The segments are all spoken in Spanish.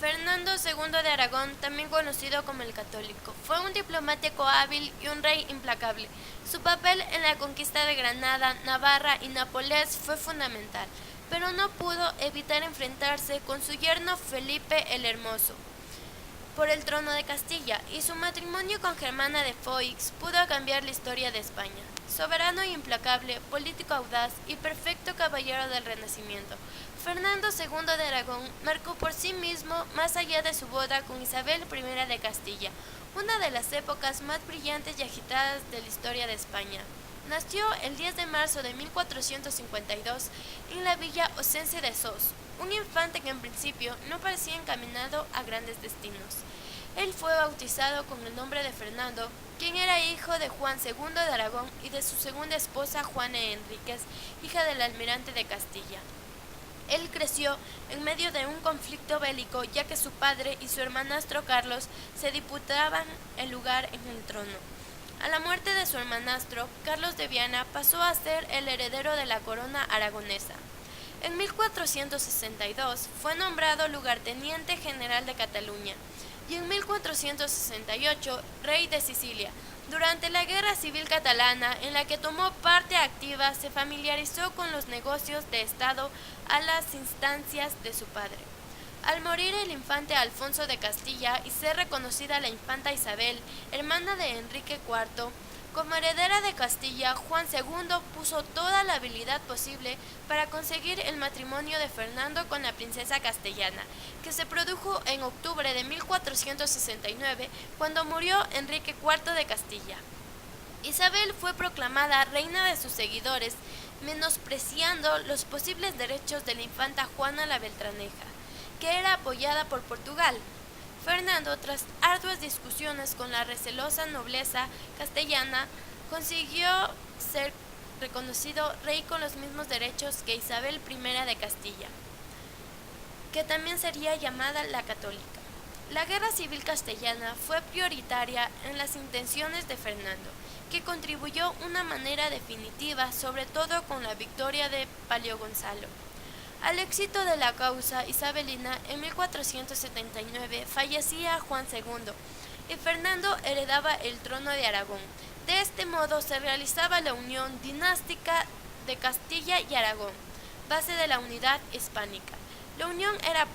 Fernando II de Aragón, también conocido como el Católico, fue un diplomático hábil y un rey implacable. Su papel en la conquista de Granada, Navarra y Nápoles fue fundamental, pero no pudo evitar enfrentarse con su yerno Felipe el Hermoso por el trono de Castilla, y su matrimonio con Germana de Foix pudo cambiar la historia de España. Soberano e implacable, político audaz y perfecto caballero del Renacimiento, Fernando II de Aragón marcó por sí mismo más allá de su boda con Isabel I de Castilla, una de las épocas más brillantes y agitadas de la historia de España. Nació el 10 de marzo de 1452 en la villa oscense de Sos, un infante que en principio no parecía encaminado a grandes destinos. Él fue bautizado con el nombre de Fernando, quien era hijo de Juan II de Aragón y de su segunda esposa Juana Enríquez, hija del almirante de Castilla. Él creció en medio de un conflicto bélico, ya que su padre y su hermanastro Carlos se disputaban el lugar en el trono. A la muerte de su hermanastro, Carlos de Viana pasó a ser el heredero de la corona aragonesa. En 1462 fue nombrado lugarteniente general de Cataluña y en 1468 rey de Sicilia. Durante la Guerra Civil Catalana, en la que tomó parte activa, se familiarizó con los negocios de Estado a las instancias de su padre. Al morir el infante Alfonso de Castilla y ser reconocida la infanta Isabel, hermana de Enrique IV, como heredera de Castilla, Juan II puso toda la habilidad posible para conseguir el matrimonio de Fernando con la princesa castellana, que se produjo en octubre de 1469, cuando murió Enrique IV de Castilla. Isabel fue proclamada reina de sus seguidores, menospreciando los posibles derechos de la infanta Juana la Beltraneja, que era apoyada por Portugal. Fernando, tras arduas discusiones con la recelosa nobleza castellana, consiguió ser reconocido rey con los mismos derechos que Isabel I de Castilla, que también sería llamada la Católica. La Guerra Civil Castellana fue prioritaria en las intenciones de Fernando, que contribuyó de una manera definitiva, sobre todo con la victoria de Paleogonzalo. Al éxito de la causa isabelina, en 1479 fallecía Juan II y Fernando heredaba el trono de Aragón. De este modo se realizaba la unión dinástica de Castilla y Aragón, base de la unidad hispánica. La unión era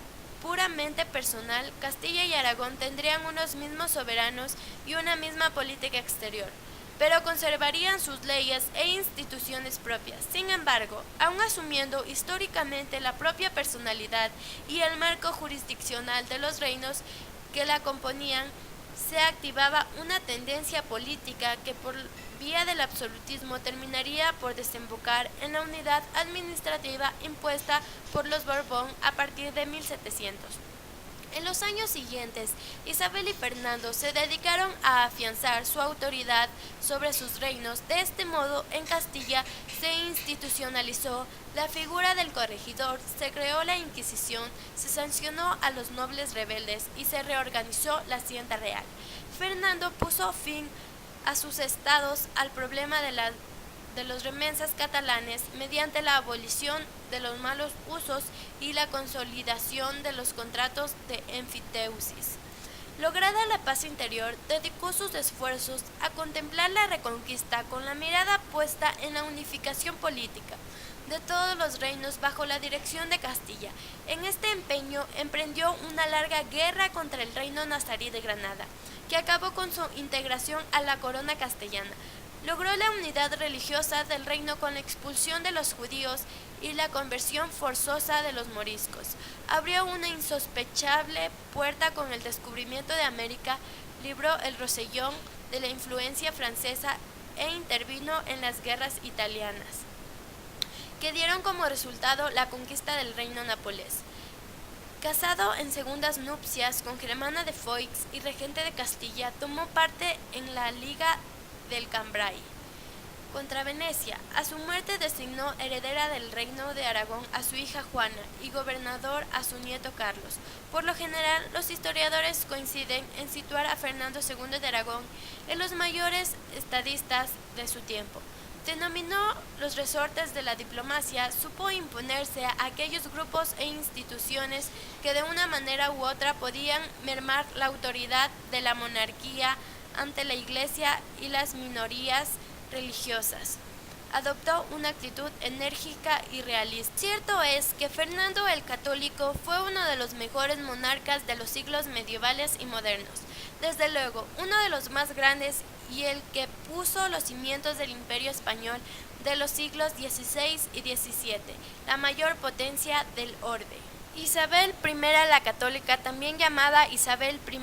puramente personal. Castilla y Aragón tendrían unos mismos soberanos y una misma política exterior, pero conservarían sus leyes e instituciones propias. Sin embargo, aun asumiendo históricamente la propia personalidad y el marco jurisdiccional de los reinos que la componían, se activaba una tendencia política que por vía del absolutismo terminaría por desembocar en la unidad administrativa impuesta por los Borbón a partir de 1700. En los años siguientes, Isabel y Fernando se dedicaron a afianzar su autoridad sobre sus reinos. De este modo, en Castilla se institucionalizó la figura del corregidor, se creó la Inquisición, se sancionó a los nobles rebeldes y se reorganizó la Hacienda Real. Fernando puso fin a sus estados al problema de los remensas catalanes mediante la abolición de los malos usos y la consolidación de los contratos de enfiteusis. Lograda la paz interior, dedicó sus esfuerzos a contemplar la reconquista con la mirada puesta en la unificación política de todos los reinos bajo la dirección de Castilla. En este empeño emprendió una larga guerra contra el reino nazarí de Granada, que acabó con su integración a la corona castellana. Logró la unidad religiosa del reino con la expulsión de los judíos y la conversión forzosa de los moriscos. Abrió una insospechable puerta con el descubrimiento de América, libró el Rosellón de la influencia francesa e intervino en las guerras italianas, que dieron como resultado la conquista del reino napolés. Casado en segundas nupcias con Germana de Foix y regente de Castilla, tomó parte en la Liga del Cambrai contra Venecia. A su muerte designó heredera del reino de Aragón a su hija Juana y gobernador a su nieto Carlos. Por lo general, los historiadores coinciden en situar a Fernando II de Aragón en los mayores estadistas de su tiempo. denominó los resortes de la diplomacia, supo imponerse a aquellos grupos e instituciones que de una manera u otra podían mermar la autoridad de la monarquía ante la Iglesia y las minorías religiosas. Adoptó una actitud enérgica y realista. Cierto es que Fernando el Católico fue uno de los mejores monarcas de los siglos medievales y modernos. Desde luego, uno de los más grandes y el que puso los cimientos del Imperio español de los siglos XVI y XVII, la mayor potencia del orbe. Isabel I la Católica, también llamada Isabel I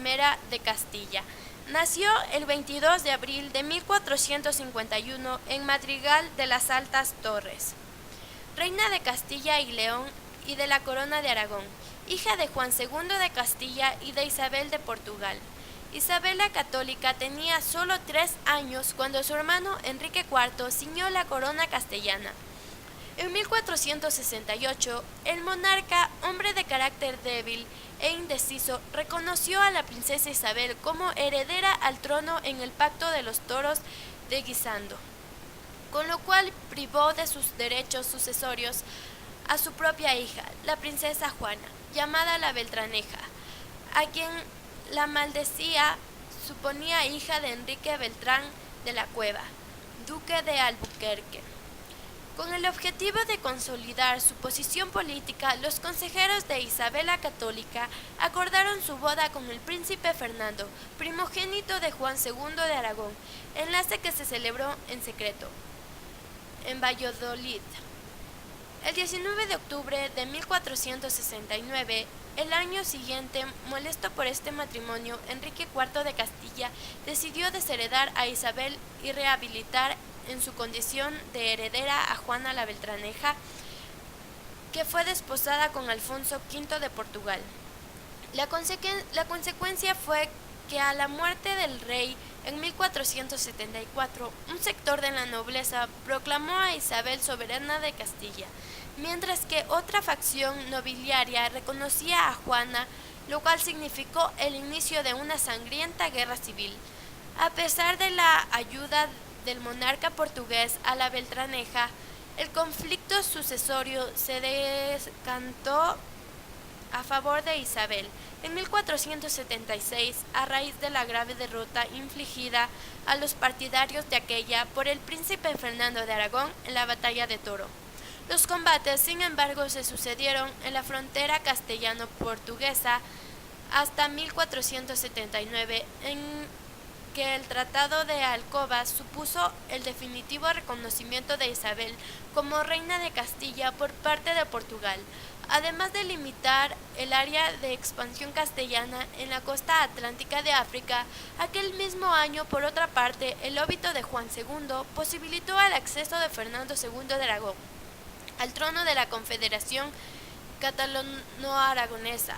de Castilla, nació el 22 de abril de 1451 en Madrigal de las Altas Torres, reina de Castilla y León y de la Corona de Aragón, hija de Juan II de Castilla y de Isabel de Portugal. Isabel la Católica tenía solo 3 años cuando su hermano Enrique IV ciñó la corona castellana. En 1468, el monarca, hombre de carácter débil e indeciso, reconoció a la princesa Isabel como heredera al trono en el Pacto de los Toros de Guisando, con lo cual privó de sus derechos sucesorios a su propia hija, la princesa Juana, llamada la Beltraneja, a quien la maldecía suponía hija de Enrique Beltrán de la Cueva, duque de Albuquerque. Con el objetivo de consolidar su posición política, los consejeros de Isabel la Católica acordaron su boda con el príncipe Fernando, primogénito de Juan II de Aragón, enlace que se celebró en secreto, en Valladolid. El 19 de octubre de 1469, el año siguiente, molesto por este matrimonio, Enrique IV de Castilla decidió desheredar a Isabel y rehabilitar en su condición de heredera a Juana la Beltraneja, que fue desposada con Alfonso V de Portugal. La consecuencia fue que a la muerte del rey en 1474, un sector de la nobleza proclamó a Isabel soberana de Castilla, mientras que otra facción nobiliaria reconocía a Juana, lo cual significó el inicio de una sangrienta guerra civil. A pesar de la ayuda del monarca portugués a la Beltraneja, el conflicto sucesorio se decantó a favor de Isabel. En 1476, a raíz de la grave derrota infligida a los partidarios de aquella por el príncipe Fernando de Aragón en la batalla de Toro. Los combates, sin embargo, se sucedieron en la frontera castellano-portuguesa hasta 1479, en que el Tratado de Alcoba supuso el definitivo reconocimiento de Isabel como reina de Castilla por parte de Portugal, además de limitar el área de expansión castellana en la costa atlántica de África. Aquel mismo año, por otra parte, el óbito de Juan II posibilitó el acceso de Fernando II de Aragón al trono de la Confederación Catalano-Aragonesa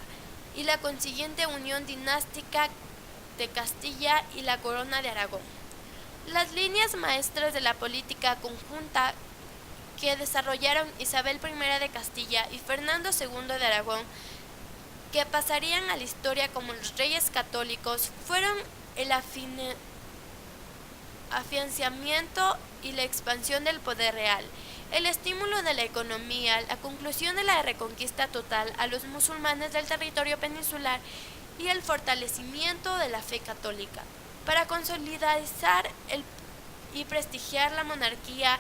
y la consiguiente unión dinástica de Castilla y la Corona de Aragón. Las líneas maestras de la política conjunta que desarrollaron Isabel I de Castilla y Fernando II de Aragón, que pasarían a la historia como los reyes católicos, fueron el afianzamiento y la expansión del poder real, el estímulo de la economía, la conclusión de la reconquista total a los musulmanes del territorio peninsular y el fortalecimiento de la fe católica. Para consolidar y prestigiar la monarquía,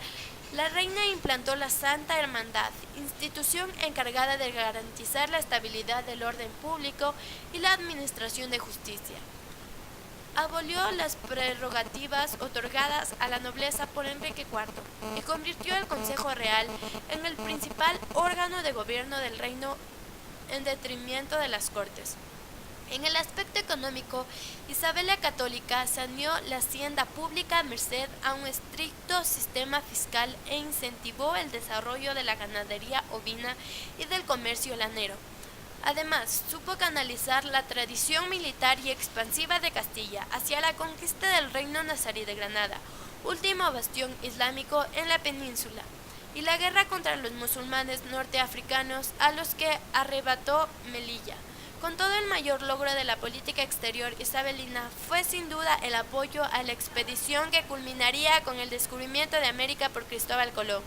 la reina implantó la Santa Hermandad, institución encargada de garantizar la estabilidad del orden público y la administración de justicia. Abolió las prerrogativas otorgadas a la nobleza por Enrique IV y convirtió el Consejo Real en el principal órgano de gobierno del reino en detrimento de las Cortes. En el aspecto económico, Isabel la Católica saneó la hacienda pública merced a un estricto sistema fiscal e incentivó el desarrollo de la ganadería ovina y del comercio lanero. Además, supo canalizar la tradición militar y expansiva de Castilla hacia la conquista del reino nazarí de Granada, último bastión islámico en la península, y la guerra contra los musulmanes norteafricanos a los que arrebató Melilla, Con todo, el mayor logro de la política exterior isabelina fue sin duda el apoyo a la expedición que culminaría con el descubrimiento de América por Cristóbal Colón.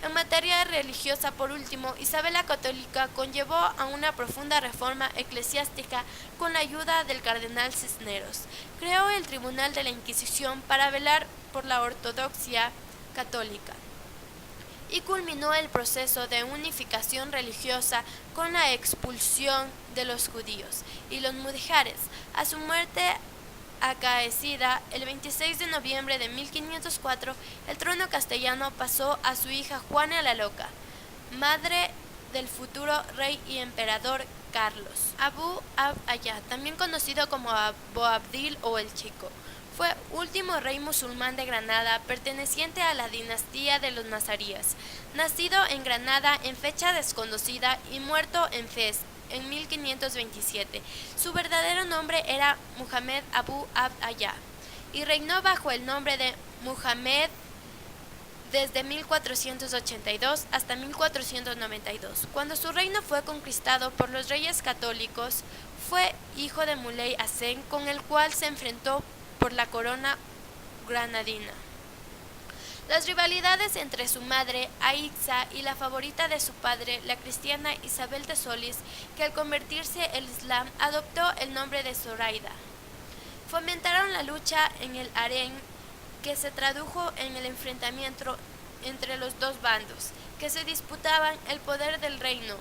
En materia religiosa, por último, Isabel la Católica conllevó a una profunda reforma eclesiástica con la ayuda del cardenal Cisneros. Creó el Tribunal de la Inquisición para velar por la ortodoxia católica y culminó el proceso de unificación religiosa con la expulsión de los judíos y los mudéjares. A su muerte acaecida el 26 de noviembre de 1504, el trono castellano pasó a su hija Juana la Loca, madre del futuro rey y emperador Carlos. Abu Abd-Allah, también conocido como Boabdil o el Chico, fue último rey musulmán de Granada, perteneciente a la dinastía de los nazaríes, nacido en Granada en fecha desconocida y muerto en Fez en 1527. Su verdadero nombre era Muhammad Abu Abd-Allah y reinó bajo el nombre de Muhammad desde 1482 hasta 1492. Cuando su reino fue conquistado por los reyes católicos, fue hijo de Muley Hasen, con el cual se enfrentó por la corona granadina. Las rivalidades entre su madre, Aixa, y la favorita de su padre, la cristiana Isabel de Solís, que al convertirse al Islam adoptó el nombre de Zoraida, fomentaron la lucha en el harén, que se tradujo en el enfrentamiento entre los dos bandos, que se disputaban el poder del reino,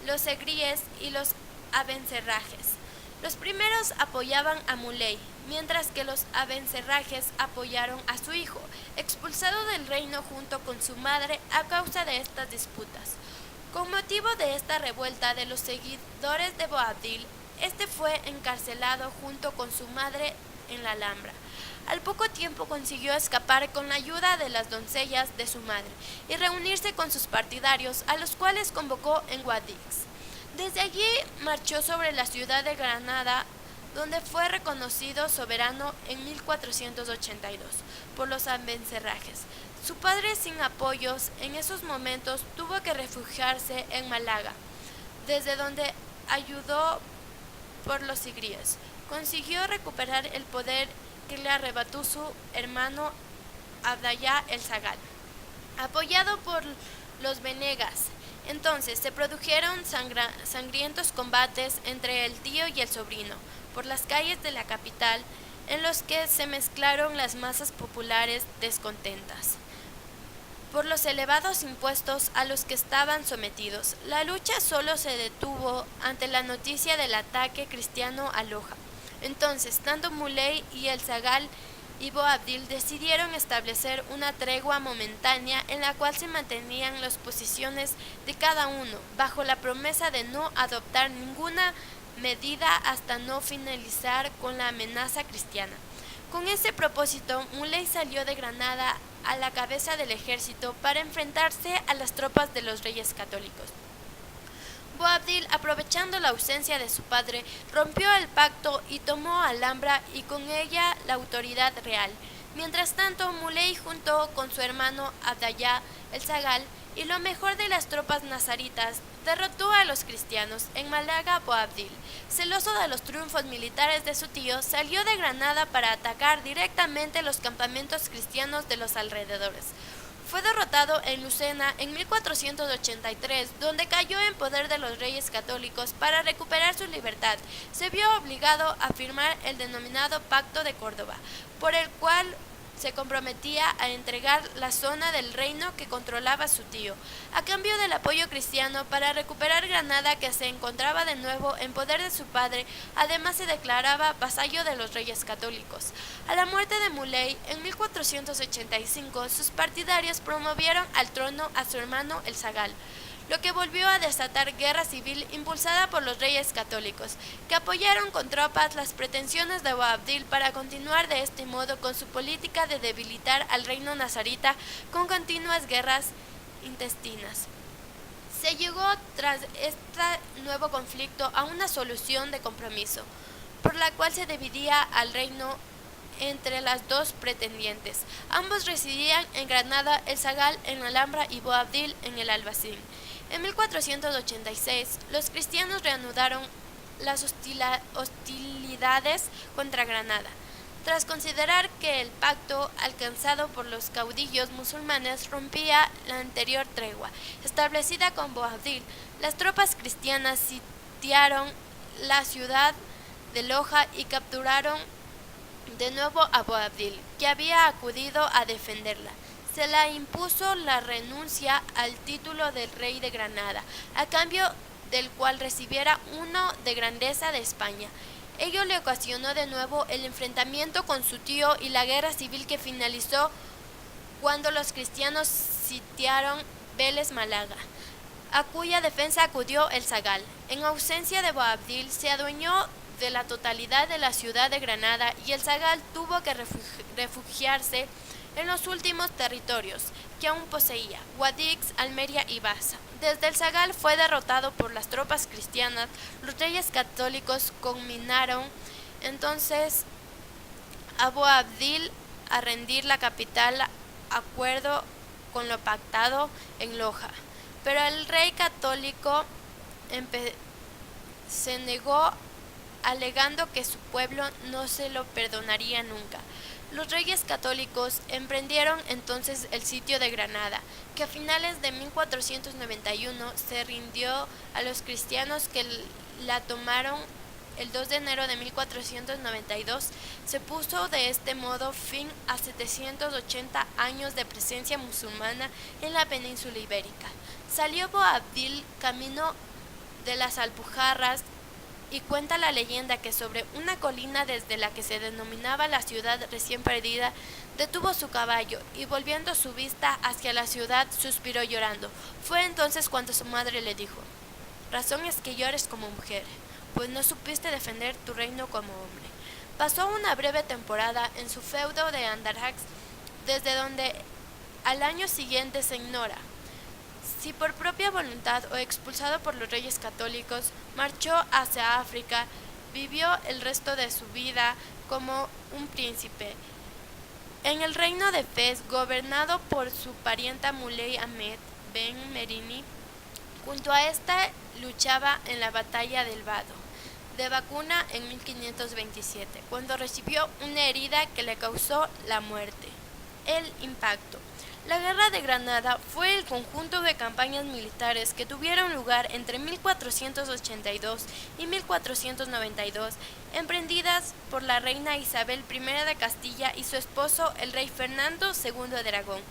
los egríes y los abencerrajes. Los primeros apoyaban a Muley, mientras que los abencerrajes apoyaron a su hijo, expulsado del reino junto con su madre a causa de estas disputas. Con motivo de esta revuelta de los seguidores de Boabdil, este fue encarcelado junto con su madre en la Alhambra. Al poco tiempo consiguió escapar con la ayuda de las doncellas de su madre y reunirse con sus partidarios, a los cuales convocó en Guadix. Desde allí marchó sobre la ciudad de Granada, donde fue reconocido soberano en 1482 por los abencerrajes. Su padre, sin apoyos en esos momentos, tuvo que refugiarse en Málaga, desde donde, ayudado por los sigríes, consiguió recuperar el poder que le arrebató su hermano Abdallah el Zagal, apoyado por los Venegas. Entonces se produjeron sangrientos combates entre el tío y el sobrino por las calles de la capital, en los que se mezclaron las masas populares descontentas por los elevados impuestos a los que estaban sometidos. La lucha solo se detuvo ante la noticia del ataque cristiano a Loja. Entonces, tanto Muley y el Zagal y Boabdil decidieron establecer una tregua momentánea en la cual se mantenían las posiciones de cada uno, bajo la promesa de no adoptar ninguna medida hasta no finalizar con la amenaza cristiana. Con ese propósito, Muley salió de Granada a la cabeza del ejército para enfrentarse a las tropas de los reyes católicos. Boabdil, aprovechando la ausencia de su padre, rompió el pacto y tomó Alhambra y con ella la autoridad real. Mientras tanto, Muley, junto con su hermano Abdallah el Zagal y lo mejor de las tropas nazaritas, derrotó a los cristianos. En Málaga, Boabdil, celoso de los triunfos militares de su tío, salió de Granada para atacar directamente los campamentos cristianos de los alrededores. Fue derrotado en Lucena en 1483, donde cayó en poder de los reyes católicos. Para recuperar su libertad, se vio obligado a firmar el denominado Pacto de Córdoba, por el cual se comprometía a entregar la zona del reino que controlaba su tío, a cambio del apoyo cristiano para recuperar Granada, que se encontraba de nuevo en poder de su padre. Además, se declaraba vasallo de los reyes católicos. A la muerte de Muley, en 1485, sus partidarios promovieron al trono a su hermano el Zagal, lo que volvió a desatar guerra civil impulsada por los reyes católicos, que apoyaron con tropas las pretensiones de Boabdil para continuar de este modo con su política de debilitar al reino nazarita con continuas guerras intestinas. Se llegó tras este nuevo conflicto a una solución de compromiso, por la cual se dividía al reino entre las dos pretendientes. Ambos residían en Granada, el Zagal en la Alhambra y Boabdil en el Albaicín. En 1486, los cristianos reanudaron las hostilidades contra Granada. Tras considerar que el pacto alcanzado por los caudillos musulmanes rompía la anterior tregua establecida con Boabdil, las tropas cristianas sitiaron la ciudad de Loja y capturaron de nuevo a Boabdil, que había acudido a defenderla. Se le impuso la renuncia al título de rey de Granada, a cambio del cual recibiera uno de grandeza de España. Ello le ocasionó de nuevo el enfrentamiento con su tío y la guerra civil que finalizó cuando los cristianos sitiaron Vélez Málaga, a cuya defensa acudió el zagal. En ausencia de Boabdil, se adueñó de la totalidad de la ciudad de Granada y el zagal tuvo que refugiarse en los últimos territorios que aún poseía, Guadix, Almería y Baza. Desde el zagal fue derrotado por las tropas cristianas. Los reyes católicos conminaron entonces a Boabdil a rendir la capital acuerdo con lo pactado en Loja, pero el rey católico se negó, alegando que su pueblo no se lo perdonaría nunca. Los reyes católicos emprendieron entonces el sitio de Granada, que a finales de 1491 se rindió a los cristianos que la tomaron el 2 de enero de 1492. Se puso de este modo fin a 780 años de presencia musulmana en la península ibérica. Salió Boabdil camino de las Alpujarras y cuenta la leyenda que sobre una colina desde la que se denominaba la ciudad recién perdida, detuvo su caballo y volviendo su vista hacia la ciudad suspiró llorando. Fue entonces cuando su madre le dijo: «Razón es que llores como mujer, pues no supiste defender tu reino como hombre». Pasó una breve temporada en su feudo de Andarax, desde donde al año siguiente se ignora si por propia voluntad o expulsado por los reyes católicos, marchó hacia África. Vivió el resto de su vida como un príncipe en el reino de Fez, gobernado por su parienta Muley Ahmed Ben Merini. Junto a esta luchaba en la batalla del Vado de Vacuna en 1527, cuando recibió una herida que le causó la muerte. El impacto. La Guerra de Granada fue el conjunto de campañas militares que tuvieron lugar entre 1482 y 1492, emprendidas por la reina Isabel I de Castilla y su esposo el rey Fernando II de Aragón,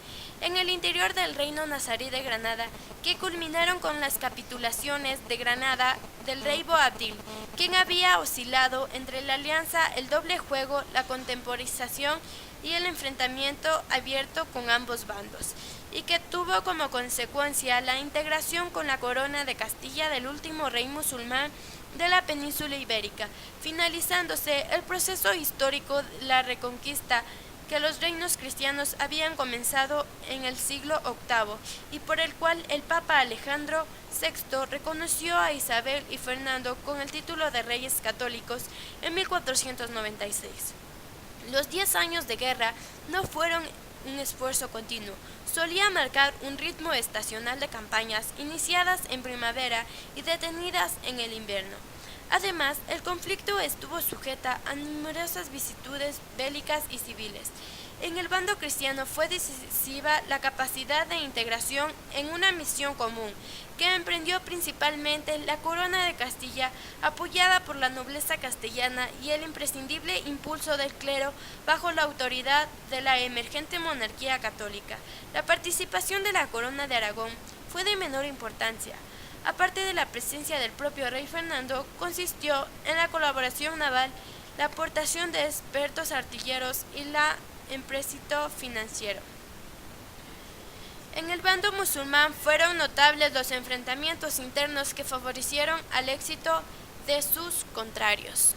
en el interior del reino nazarí de Granada, que culminaron con las capitulaciones de Granada del rey Boabdil, quien había oscilado entre la alianza, el doble juego, la contemporización y el enfrentamiento abierto con ambos bandos, y que tuvo como consecuencia la integración con la corona de Castilla del último rey musulmán de la península ibérica, finalizándose el proceso histórico de la reconquista que los reinos cristianos habían comenzado en el siglo VIII y por el cual el Papa Alejandro VI reconoció a Isabel y Fernando con el título de reyes católicos en 1496. Los 10 años de guerra no fueron un esfuerzo continuo, solía marcar un ritmo estacional de campañas iniciadas en primavera y detenidas en el invierno. Además, el conflicto estuvo sujeta a numerosas vicisitudes bélicas y civiles. En el bando cristiano fue decisiva la capacidad de integración en una misión común, que emprendió principalmente la corona de Castilla, apoyada por la nobleza castellana y el imprescindible impulso del clero bajo la autoridad de la emergente monarquía católica. La participación de la corona de Aragón fue de menor importancia. Aparte de la presencia del propio rey Fernando, consistió en la colaboración naval, la aportación de expertos artilleros y la empréstito financiero. En el bando musulmán fueron notables los enfrentamientos internos que favorecieron al éxito de sus contrarios.